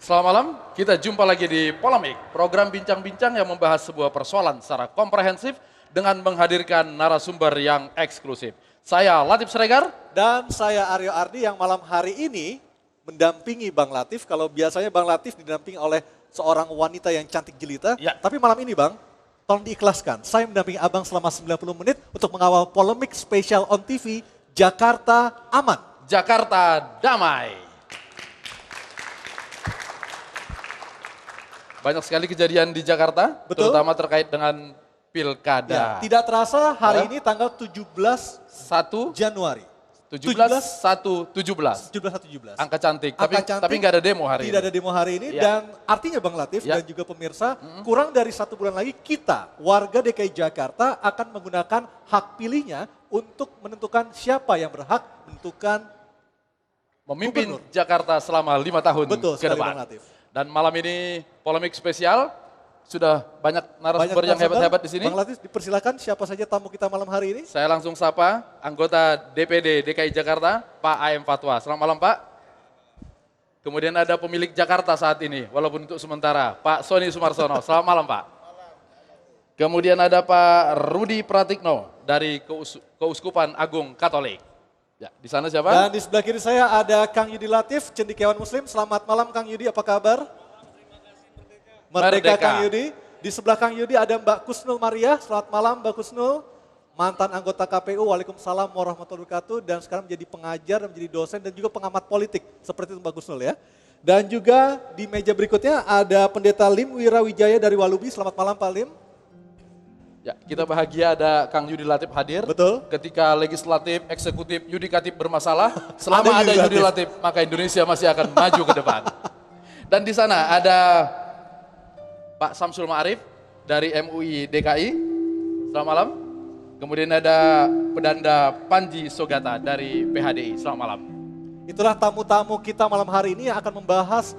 Selamat malam, kita jumpa lagi di Polemik, program bincang-bincang yang membahas sebuah persoalan secara komprehensif dengan menghadirkan narasumber yang eksklusif. Saya Latif Sregar. Dan saya Aryo Ardi yang malam hari ini mendampingi Bang Latif. Kalau biasanya Bang Latif didampingi oleh seorang wanita yang cantik jelita. Ya. Tapi malam ini Bang, tolong diikhlaskan. Saya mendampingi Abang selama 90 menit untuk mengawal Polemik spesial on TV Jakarta Aman. Jakarta Damai. Banyak sekali kejadian di Jakarta, Betul. terutama terkait dengan pilkada. Ya, tidak terasa hari ini tanggal 17 Januari. 17/1/17. 17. Angka cantik, Angka cantik, tapi nggak ada demo hari tidak ini. ada demo hari ini. Ya. Dan artinya Bang Latif dan juga pemirsa, kurang dari 1 bulan lagi kita, warga DKI Jakarta akan menggunakan hak pilihnya untuk menentukan siapa yang berhak menentukan Memimpin Gubernur. Jakarta selama 5 tahun Betul ke sekali depan. Bang Latif. Dan malam ini Polemik spesial, sudah banyak narasumber yang narasumber. hebat-hebat di sini. Bang Latif dipersilakan siapa saja tamu kita malam hari ini. Saya langsung sapa anggota DPD DKI Jakarta, Pak AM Fatwa. Selamat malam Pak. Kemudian ada pemilik Jakarta saat ini, walaupun untuk sementara, Pak Sony Sumarsono. Selamat malam Pak. Kemudian ada Pak Rudi Pratikno dari Keuskupan Agung Katolik. Ya, di sana siapa? Dan di sebelah kiri saya ada Kang Yudi Latif, cendekiawan Muslim. Selamat malam Kang Yudi, apa kabar? Merdeka Kang Yudi. Di sebelah Kang Yudi ada Mbak Kusnul Maria. Selamat malam Mbak Kusnul. Mantan anggota KPU, Waalaikumsalam warahmatullahi wabarakatuh. Dan sekarang menjadi pengajar, dan menjadi dosen dan juga pengamat politik. Seperti itu Mbak Kusnul ya. Dan juga di meja berikutnya ada Pendeta Lim Wirawijaya dari Walubi. Selamat malam Pak Lim. Ya, kita bahagia ada Kang Yudi Latif hadir. Betul. Ketika legislatif, eksekutif, yudikatif bermasalah, selama ada Yudi Latif, maka Indonesia masih akan maju ke depan. Dan di sana ada Pak Samsul Ma'arif dari MUI DKI. Selamat malam. Kemudian ada Pedanda Panji Sogata dari PHDI. Selamat malam. Itulah tamu-tamu kita malam hari ini yang akan membahas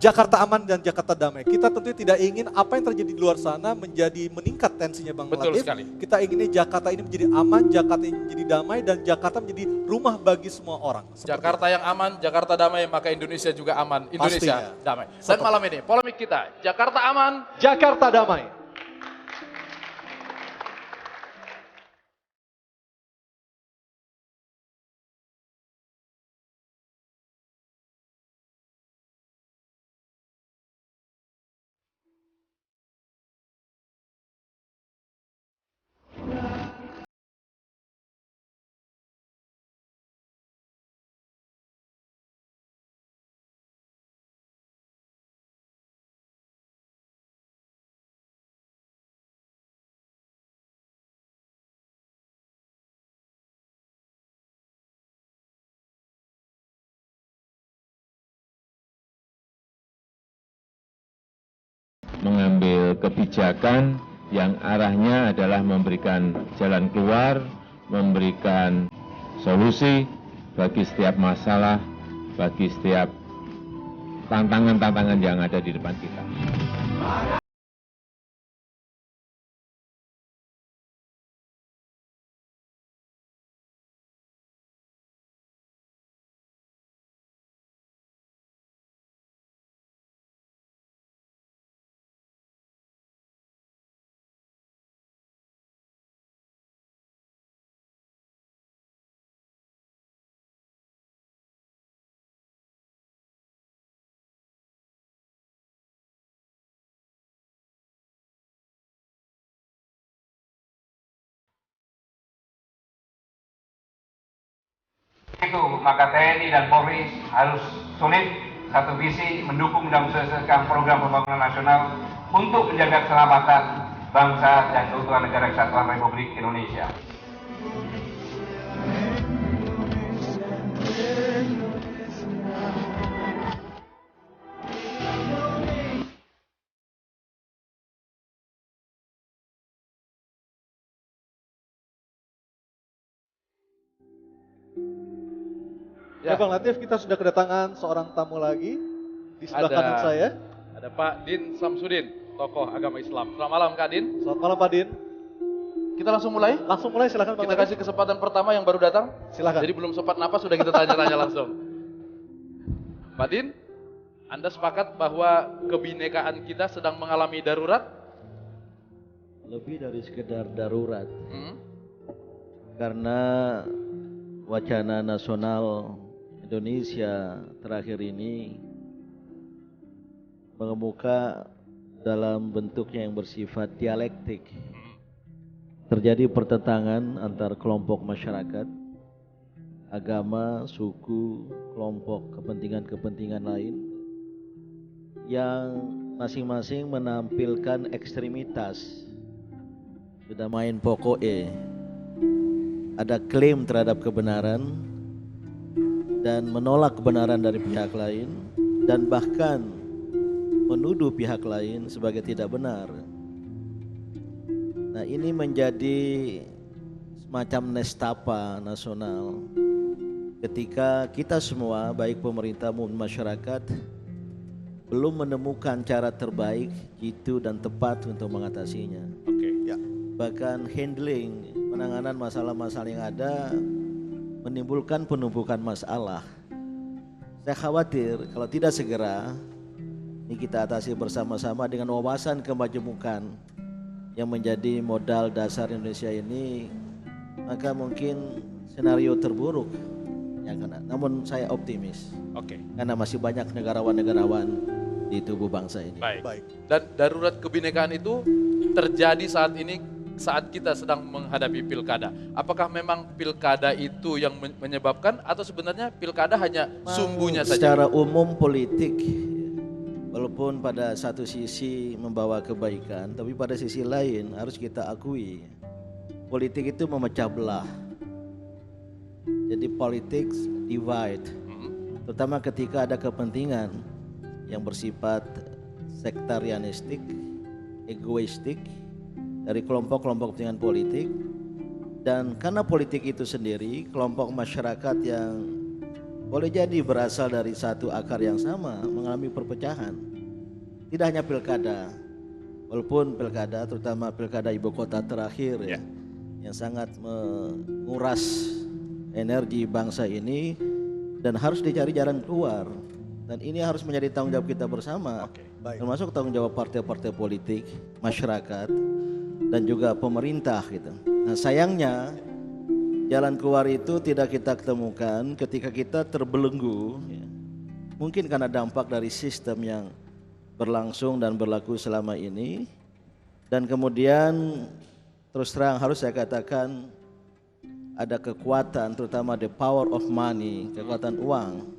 Jakarta Aman dan Jakarta Damai. Kita tentunya tidak ingin apa yang terjadi di luar sana menjadi meningkat tensinya Bang Betul Latif. sekali. Kita inginnya Jakarta ini menjadi aman, Jakarta ini menjadi damai, dan Jakarta menjadi rumah bagi semua orang. Jakarta yang aman, Jakarta damai, maka Indonesia juga aman. Indonesia Pastinya. damai. Dan malam ini, polemik kita, Jakarta aman, Jakarta damai. mengambil kebijakan yang arahnya adalah memberikan jalan keluar, memberikan solusi bagi setiap masalah, bagi setiap tantangan-tantangan yang ada di depan kita. Itu maka TNI dan Polri harus solid satu visi mendukung dan mensukseskan program pembangunan nasional untuk menjaga keselamatan bangsa dan keutuhan negara kesatuan Republik Indonesia. Ya Bang Latif, kita sudah kedatangan seorang tamu lagi di sebelah Ada. kanan saya. Ada Pak Din Samsudin, tokoh agama Islam. Selamat malam Kak Din. Selamat malam Pak Din. Kita langsung mulai. Langsung mulai silakan Bang Kita Latif. kasih kesempatan pertama yang baru datang. Silakan. Jadi belum sempat napas sudah kita tanya-tanya langsung. Pak Din, Anda sepakat bahwa kebinekaan kita sedang mengalami darurat? Lebih dari sekedar darurat, Hmm? karena wacana nasional Indonesia terakhir ini mengemuka dalam bentuknya yang bersifat dialektik. Terjadi pertentangan antar kelompok masyarakat, agama, suku, kelompok kepentingan-kepentingan lain yang masing-masing menampilkan ekstremitas. Sudah main pokoknya, ada klaim terhadap kebenaran dan menolak kebenaran dari pihak lain, dan bahkan menuduh pihak lain sebagai tidak benar. Nah, ini menjadi semacam nestapa nasional ketika kita semua, baik pemerintah maupun masyarakat, belum menemukan cara terbaik, jitu dan tepat untuk mengatasinya. Ya. Bahkan handling, penanganan masalah-masalah yang ada menimbulkan penumpukan masalah. Saya khawatir kalau tidak segera ini kita atasi bersama-sama dengan wawasan kemajemukan yang menjadi modal dasar Indonesia ini, maka mungkin senario terburuk yang akan. Namun saya optimis Oke. karena masih banyak negarawan-negarawan di tubuh bangsa ini. Baik. Dan darurat kebinekaan itu terjadi saat ini, saat kita sedang menghadapi pilkada. Apakah memang pilkada itu yang menyebabkan, atau sebenarnya pilkada hanya sumbunya saja? Secara umum politik, walaupun pada satu sisi membawa kebaikan, tapi pada sisi lain harus kita akui, politik itu memecah belah. Jadi politics divide, terutama ketika ada kepentingan yang bersifat sektarianistik, egoistik dari kelompok-kelompok kepentingan politik. Dan karena politik itu sendiri, kelompok masyarakat yang boleh jadi berasal dari satu akar yang sama mengalami perpecahan. Tidak hanya pilkada, walaupun pilkada, terutama pilkada ibu kota terakhir ya, yang sangat menguras energi bangsa ini, dan harus dicari jalan keluar. Dan ini harus menjadi tanggung jawab kita bersama, Baik. termasuk tanggung jawab partai-partai politik, masyarakat, dan juga pemerintah gitu. Nah, sayangnya jalan keluar itu tidak kita ketemukan ketika kita terbelenggu, ya. Mungkin karena dampak dari sistem yang berlangsung dan berlaku selama ini, dan kemudian terus terang harus saya katakan ada kekuatan, terutama the power of money, kekuatan uang,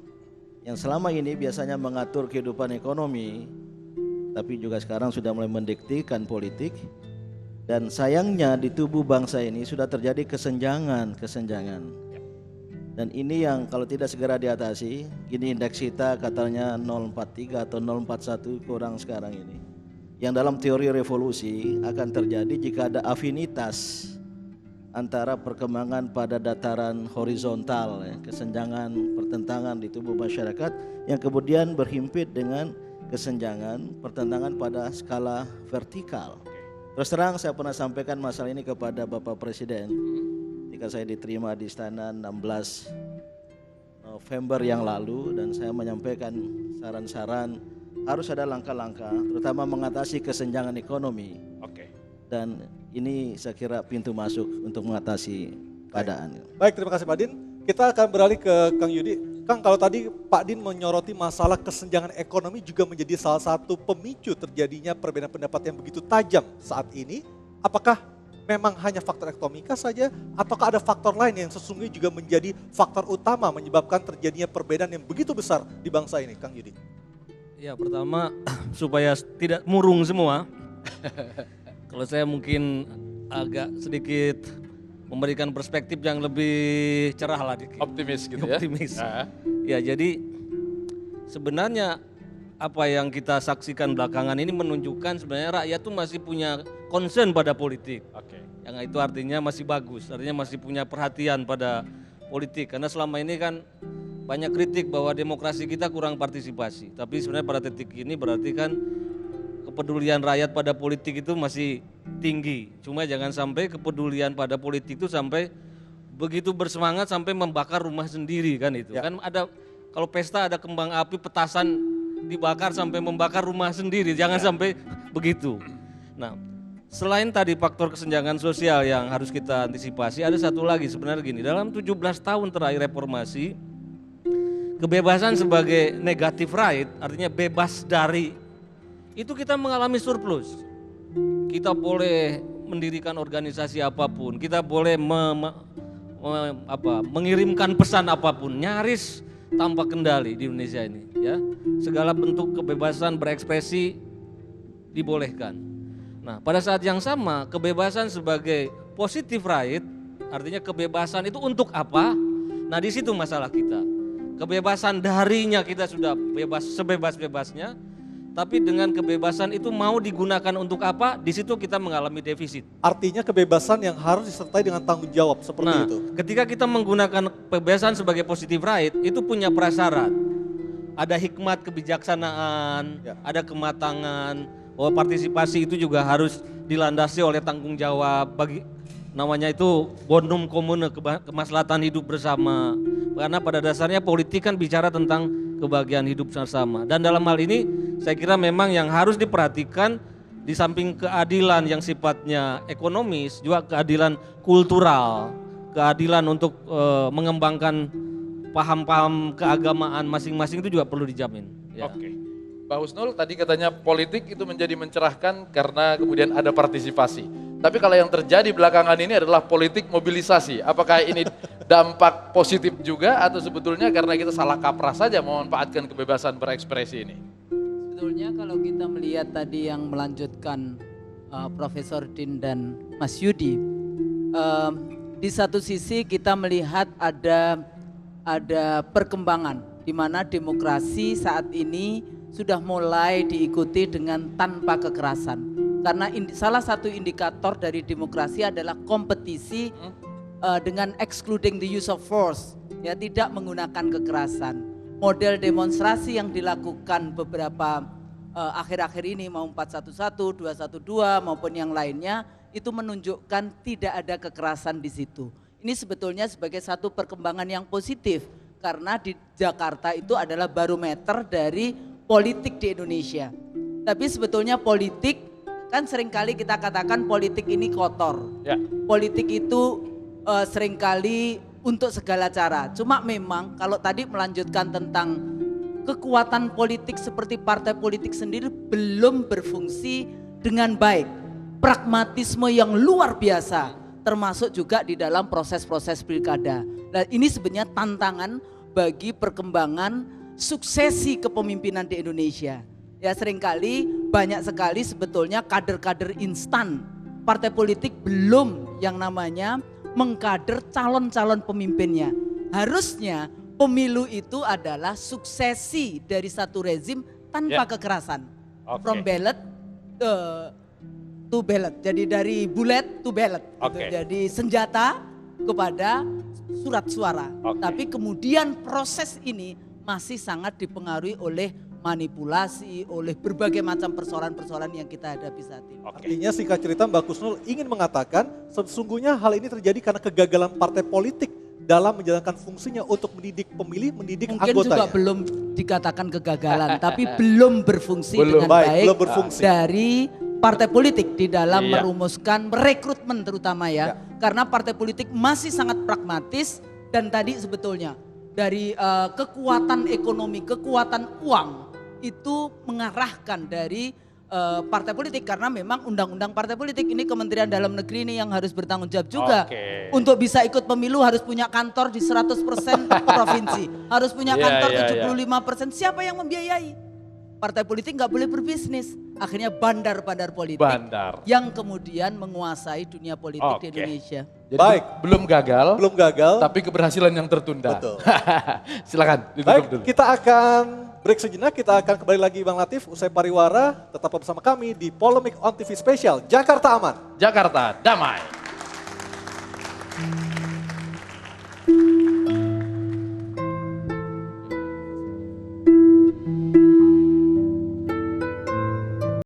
yang selama ini biasanya mengatur kehidupan ekonomi, tapi juga sekarang sudah mulai mendiktikan politik. Dan sayangnya di tubuh bangsa ini sudah terjadi kesenjangan. Dan ini yang kalau tidak segera diatasi, ini indeks kita katanya 043 atau 041 kurang sekarang ini. Yang dalam teori revolusi akan terjadi jika ada afinitas antara perkembangan pada dataran horizontal, ya, kesenjangan, pertentangan di tubuh masyarakat yang kemudian berhimpit dengan kesenjangan, pertentangan pada skala vertikal. Terus terang saya pernah sampaikan masalah ini kepada Bapak Presiden ketika saya diterima di istana 16 November yang lalu, dan saya menyampaikan saran-saran harus ada langkah-langkah terutama mengatasi kesenjangan ekonomi. Dan ini saya kira pintu masuk untuk mengatasi keadaan. Baik, terima kasih Pak Din. Kita akan beralih ke Kang Yudi. Kang, kalau tadi Pak Din menyoroti masalah kesenjangan ekonomi juga menjadi salah satu pemicu terjadinya perbedaan pendapat yang begitu tajam saat ini. Apakah memang hanya faktor ekonomika saja, ataukah ada faktor lain yang sesungguhnya juga menjadi faktor utama menyebabkan terjadinya perbedaan yang begitu besar di bangsa ini, Kang Yudi? Ya, pertama supaya tidak murung semua. Kalau saya mungkin agak sedikit memberikan perspektif yang lebih cerah lah dikit. Optimis gitu ya? Optimis. Nah. Ya, jadi sebenarnya apa yang kita saksikan belakangan ini menunjukkan sebenarnya rakyat tuh masih punya concern pada politik. Yang itu artinya masih bagus, artinya masih punya perhatian pada politik. Karena selama ini kan banyak kritik bahwa demokrasi kita kurang partisipasi. Tapi sebenarnya pada titik ini berarti kan kepedulian rakyat pada politik itu masih tinggi. Cuma jangan sampai kepedulian pada politik itu sampai begitu bersemangat sampai membakar rumah sendiri kan itu. Ya. Kan ada, kalau pesta ada kembang api, petasan dibakar sampai membakar rumah sendiri, jangan sampai begitu. Nah, selain tadi faktor kesenjangan sosial yang harus kita antisipasi, ada satu lagi sebenarnya gini, dalam 17 tahun terakhir reformasi, kebebasan sebagai negative right, artinya bebas dari, itu kita mengalami surplus. Kita boleh mendirikan organisasi apapun, kita boleh mengirimkan pesan apapun, nyaris tanpa kendali di Indonesia ini. Ya, segala bentuk kebebasan berekspresi dibolehkan. Nah, pada saat yang sama, kebebasan sebagai positive right, artinya kebebasan itu untuk apa? Nah, di situ masalah kita. Kebebasan darinya kita sudah bebas sebebas-bebasnya, tapi dengan kebebasan itu mau digunakan untuk apa? Di situ kita mengalami defisit. Artinya kebebasan yang harus disertai dengan tanggung jawab seperti itu. Ketika kita menggunakan kebebasan sebagai positive right, itu punya prasyarat. Ada hikmat kebijaksanaan, ada kematangan, bahwa partisipasi itu juga harus dilandasi oleh tanggung jawab, namanya itu bonum comune, kemaslahatan hidup bersama. Karena pada dasarnya politik kan bicara tentang kebahagiaan hidup bersama. Dan dalam hal ini saya kira memang yang harus diperhatikan di samping keadilan yang sifatnya ekonomis, juga keadilan kultural, keadilan untuk mengembangkan paham-paham keagamaan masing-masing itu juga perlu dijamin. Ya. Oke. Pak Husnul tadi katanya politik itu menjadi mencerahkan karena kemudian ada partisipasi. Tapi kalau yang terjadi belakangan ini adalah politik mobilisasi. Apakah ini dampak positif juga atau sebetulnya karena kita salah kaprah saja memanfaatkan kebebasan berekspresi ini? Sebetulnya kalau kita melihat tadi yang melanjutkan Profesor Din dan Mas Yudi, di satu sisi kita melihat ada perkembangan di mana demokrasi saat ini sudah mulai diikuti dengan tanpa kekerasan. Karena salah satu indikator dari demokrasi adalah kompetisi dengan excluding the use of force, ya, tidak menggunakan kekerasan. Model demonstrasi yang dilakukan beberapa akhir-akhir ini mau 411, 212 maupun yang lainnya itu menunjukkan tidak ada kekerasan di situ. Ini sebetulnya sebagai satu perkembangan yang positif karena di Jakarta itu adalah barometer dari politik di Indonesia. Tapi sebetulnya politik kan seringkali kita katakan politik ini kotor. Ya. Politik itu seringkali untuk segala cara. Cuma memang kalau tadi melanjutkan tentang kekuatan politik seperti partai politik sendiri belum berfungsi dengan baik. Pragmatisme yang luar biasa termasuk juga di dalam proses-proses pilkada. Nah, ini sebenarnya tantangan bagi perkembangan suksesi kepemimpinan di Indonesia. Ya, seringkali banyak sekali sebetulnya kader-kader instan. Partai politik belum yang namanya mengkader calon-calon pemimpinnya. Harusnya pemilu itu adalah suksesi dari satu rezim tanpa kekerasan. From ballot to ballot. Jadi dari bullet to ballot. Gitu. Jadi senjata kepada surat suara. Tapi kemudian proses ini masih sangat dipengaruhi oleh manipulasi, oleh berbagai macam persoalan-persoalan yang kita hadapi saat ini. Artinya singkat cerita Mbak Kusnul ingin mengatakan sesungguhnya hal ini terjadi karena kegagalan partai politik dalam menjalankan fungsinya untuk mendidik pemilih, mendidik anggotanya. Mungkin juga belum dikatakan kegagalan, tapi belum berfungsi dengan baik dari partai politik di dalam merumuskan rekrutmen terutama ya. Karena partai politik masih sangat pragmatis dan tadi sebetulnya dari kekuatan ekonomi, kekuatan uang itu mengarahkan dari partai politik karena memang undang-undang partai politik ini Kementerian Dalam Negeri ini yang harus bertanggung jawab juga. Untuk bisa ikut pemilu harus punya kantor di 100% provinsi, harus punya kantor 75%. Siapa yang membiayai? Partai politik nggak boleh berbisnis. Akhirnya bandar-bandar politik yang kemudian menguasai dunia politik di Indonesia. Jadi belum gagal, tapi keberhasilan yang tertunda. Betul. Silakan. Baik, dulu. Kita akan break sejenak, kita akan kembali lagi Bang Latif, usai pariwara, tetap bersama kami di Polemik on TV Spesial Jakarta Aman. Jakarta Damai.